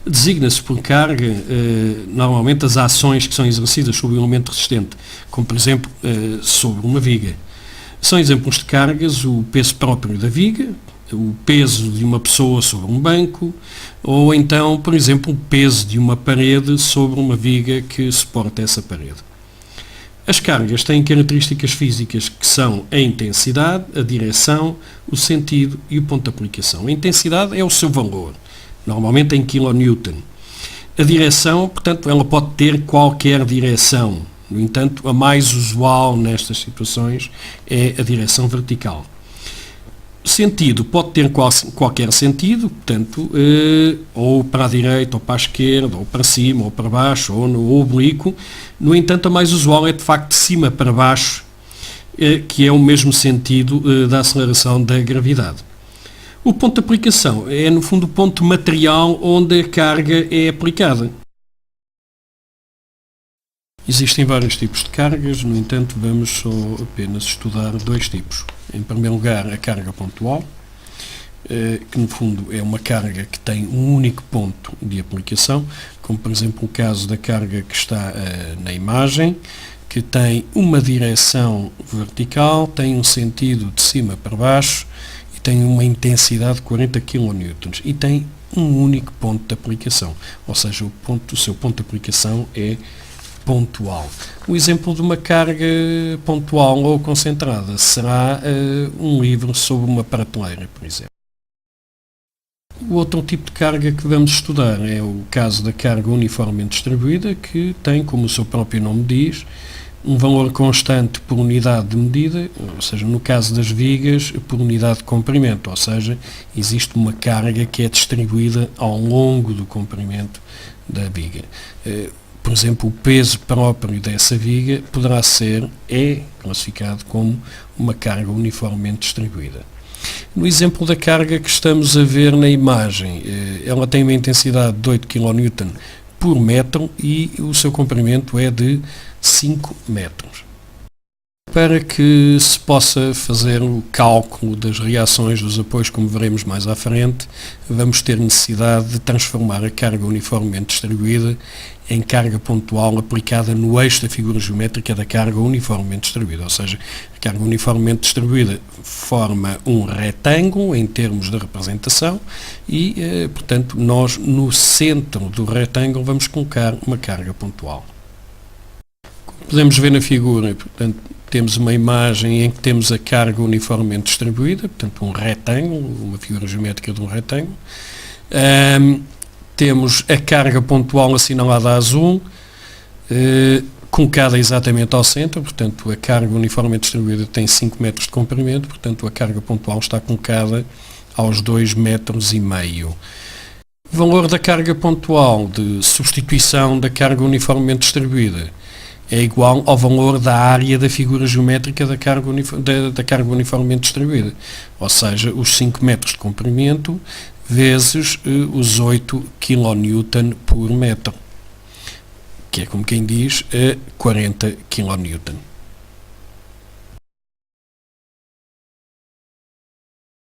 Designa-se por carga normalmente as ações que são exercidas sobre um elemento resistente, como por exemplo sobre uma viga. São exemplos de cargas o peso próprio da viga, o peso de uma pessoa sobre um banco, ou então, por exemplo, o peso de uma parede sobre uma viga que suporta essa parede. As cargas têm características físicas que são a intensidade, a direção, o sentido e o ponto de aplicação. A intensidade é o seu valor, normalmente em kN. A direção, portanto, ela pode ter qualquer direção. No entanto, a mais usual nestas situações é a direção vertical. Sentido pode ter qualquer sentido, portanto, ou para a direita, ou para a esquerda, ou para cima, ou para baixo, ou no oblíquo. No entanto, a mais usual é de facto de cima para baixo, que é o mesmo sentido da aceleração da gravidade. O ponto de aplicação é, no fundo, o ponto material onde a carga é aplicada. Existem vários tipos de cargas, no entanto, vamos só apenas estudar dois tipos. Em primeiro lugar, a carga pontual, que no fundo é uma carga que tem um único ponto de aplicação, como por exemplo o caso da carga que está na imagem, que tem uma direção vertical, tem um sentido de cima para baixo e tem uma intensidade de 40 kN e tem um único ponto de aplicação, ou seja, o seu ponto de aplicação é pontual. O exemplo de uma carga pontual ou concentrada será um livro sobre uma prateleira, por exemplo. O outro tipo de carga que vamos estudar é o caso da carga uniformemente distribuída, que tem, como o seu próprio nome diz, um valor constante por unidade de medida, ou seja, no caso das vigas, por unidade de comprimento, ou seja, existe uma carga que é distribuída ao longo do comprimento da viga. Por exemplo, o peso próprio dessa viga é classificado como uma carga uniformemente distribuída. No exemplo da carga que estamos a ver na imagem, ela tem uma intensidade de 8 kN por metro e o seu comprimento é de 5 metros. Para que se possa fazer o cálculo das reações dos apoios, como veremos mais à frente, vamos ter necessidade de transformar a carga uniformemente distribuída em carga pontual aplicada no eixo da figura geométrica da carga uniformemente distribuída, ou seja, a carga uniformemente distribuída forma um retângulo em termos de representação e, portanto, nós no centro do retângulo vamos colocar uma carga pontual. Como podemos ver na figura, portanto, temos uma imagem em que temos a carga uniformemente distribuída, portanto um retângulo, uma figura geométrica de um retângulo. Temos a carga pontual assinalada a azul, colocada exatamente ao centro, portanto a carga uniformemente distribuída tem 5 metros de comprimento, portanto a carga pontual está colocada aos 2,5 metros. O valor da carga pontual de substituição da carga uniformemente distribuída é igual ao valor da área da figura geométrica da carga uniformemente distribuída, ou seja, os 5 metros de comprimento vezes os 8 kN por metro, que é como quem diz 40 kN.